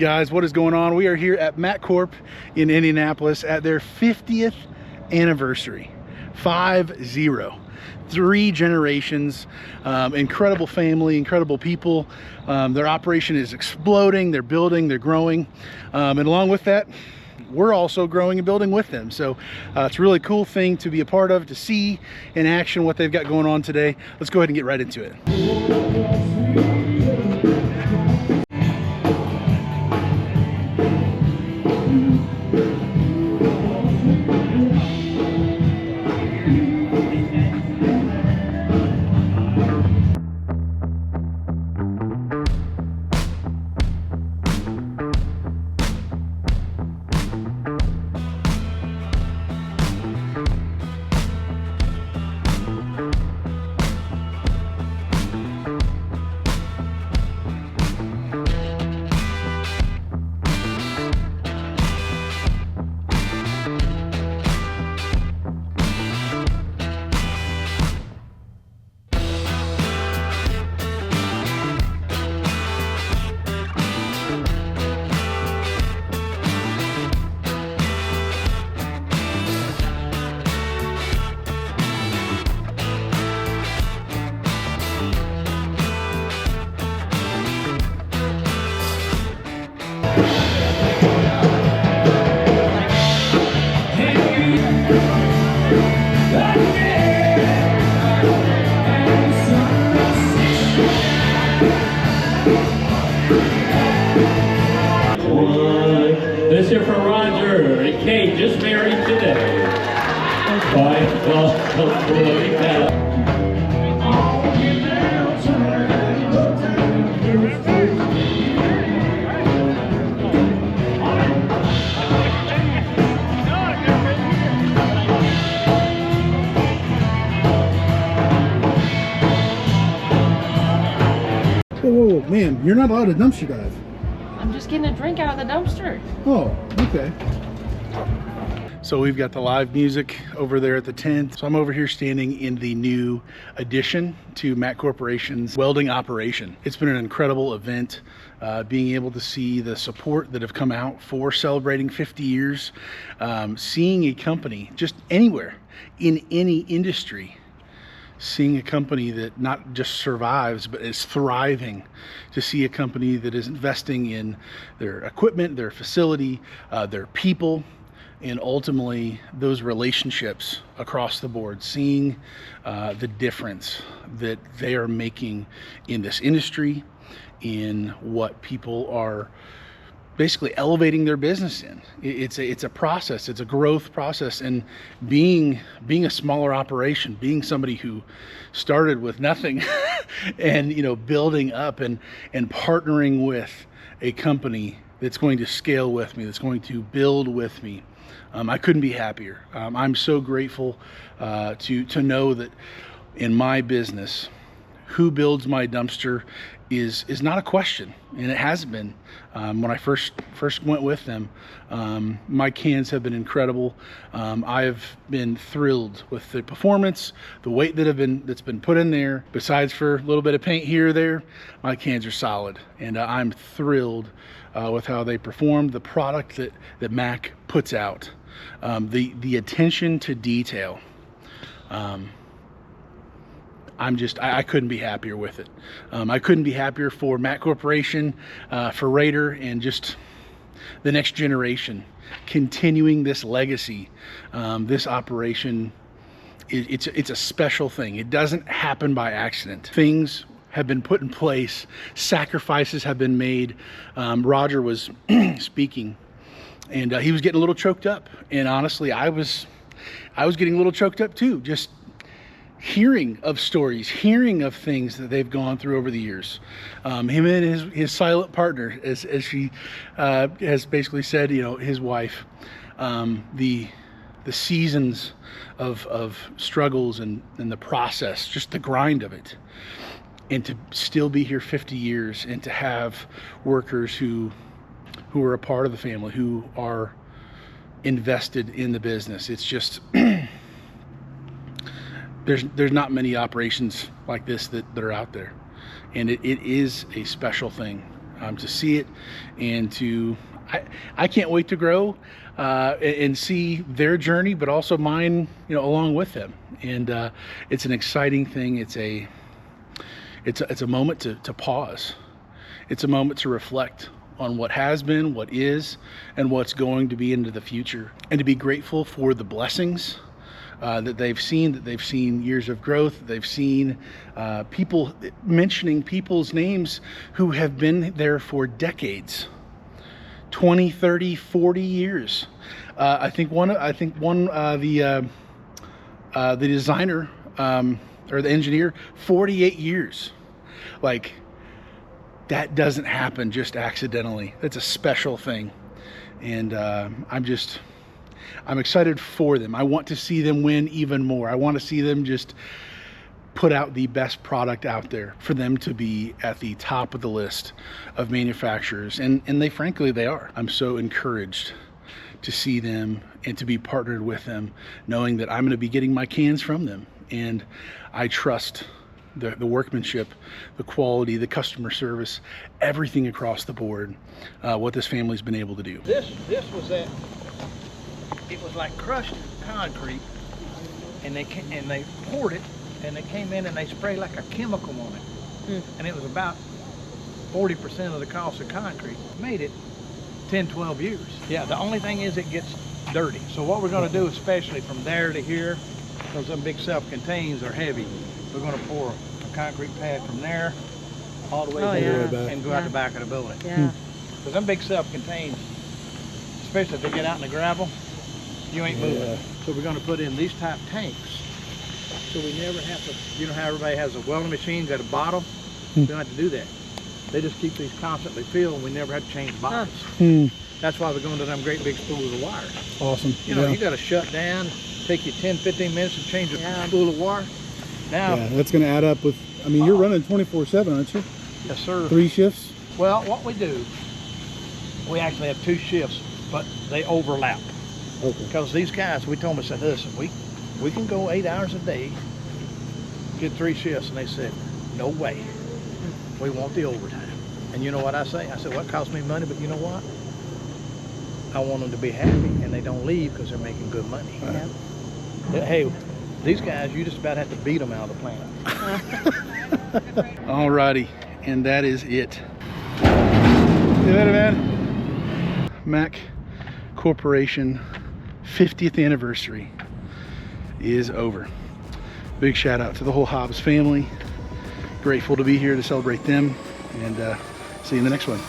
Guys, what is going on? We are here at MAC Corp in Indianapolis at their 50th anniversary. 5-0. 3 generations, incredible family, incredible people. Their operation is exploding, they're building, they're growing, and along with that, we're also growing and building with them. So it's a really cool thing to be a part of, to see in action what they've got going on today. Let's go ahead and get right into it. This here for Roger and Kate, just married today. Bye. Whoa, man, you're not allowed to dumpster dive. I'm just getting a drink out of the dumpster. Oh, okay. So we've got the live music over there at the tent. So I'm over here standing in the new addition to MAC Corporation's welding operation. It's been an incredible event, being able to see the support that have come out for celebrating 50 years, seeing a company just anywhere in any industry, seeing a company that not just survives but is thriving, to see a company that is investing in their equipment, their facility, their people, and ultimately those relationships across the board, seeing the difference that they are making in this industry, in what people are basically elevating their business in. It's a process, it's a growth process, and being a smaller operation, being somebody who started with nothing and building up and partnering with a company that's going to scale with me, that's going to build with me. I couldn't be happier. I'm so grateful to know that in my business, who builds my dumpster is not a question, and it hasn't been. When I first went with them, my cans have been incredible. I've been thrilled with the performance, the weight that's been put in there. Besides for a little bit of paint here or there, my cans are solid, and I'm thrilled with how they performed, the product that MAC puts out, the attention to detail. I couldn't be happier with it. I couldn't be happier for MAC Corporation, for Raider, and just the next generation continuing this legacy. This operation, it's a special thing. It doesn't happen by accident. Things have been put in place, sacrifices have been made. Roger was speaking, and he was getting a little choked up, and honestly I was getting a little choked up too, just hearing of stories, hearing of things that they've gone through over the years. Him and his silent partner, as she has basically said, his wife, the seasons of struggles and the process, just the grind of it, and to still be here 50 years and to have workers who are a part of the family, who are invested in the business. It's just there's not many operations like this that are out there, and it is a special thing. to see it, and I can't wait to grow and see their journey, but also mine, along with them. And it's an exciting thing. It's a moment to pause. It's a moment to reflect on what has been, what is, and what's going to be into the future, and to be grateful for the blessings that they've seen years of growth. They've seen people mentioning people's names who have been there for decades, 20, 30, 40 years. I think the designer or the engineer, 48 years. Like, that doesn't happen just accidentally. That's a special thing. And I'm excited for them. I want to see them win even more. I want to see them just put out the best product out there, for them to be at the top of the list of manufacturers. And they are. I'm so encouraged to see them and to be partnered with them, knowing that I'm going to be getting my cans from them. And I trust the workmanship, the quality, the customer service, everything across the board, what this family's been able to do. This was that. It was like crushed concrete, and they poured it, and they came in and they sprayed like a chemical on it, and it was about 40% of the cost of concrete. Made it 10, 12 years. Yeah, the only thing is it gets dirty. So what we're going to do, especially from there to here, because them big self-contains are heavy, we're going to pour a concrete pad from there all the way back and go out the back of the building. Yeah. Because them big self-contains, especially if they get out in the gravel, you ain't moving. So we're going to put in these type tanks, so we never have to, you know how everybody has a welding machine, got a bottle? We don't have to do that. They just keep these constantly filled, and we never have to change bottles. That's why we're going to them great big spools of wire. Awesome. You know, you got to shut down, take you 10, 15 minutes to change a spool of wire. Now, that's going to add up with, I mean, you're running 24/7, aren't you? Yes, sir. 3 shifts? Well, what we do, we actually have 2 shifts, but they overlap. Okay. Because these guys, we told them, I said, listen, we can go 8 hours a day, get 3 shifts, and they said, no way. We want the overtime. And you know what I say? I said, well, it costs me money, but you know what? I want them to be happy, and they don't leave because they're making good money. Hey, these guys, you just about have to beat them out of the plant. Alrighty, and that is it. See that, man? MAC Corporation 50th anniversary is over. Big shout out to the whole Hobbs family. Grateful to be here to celebrate them, and see you in the next one.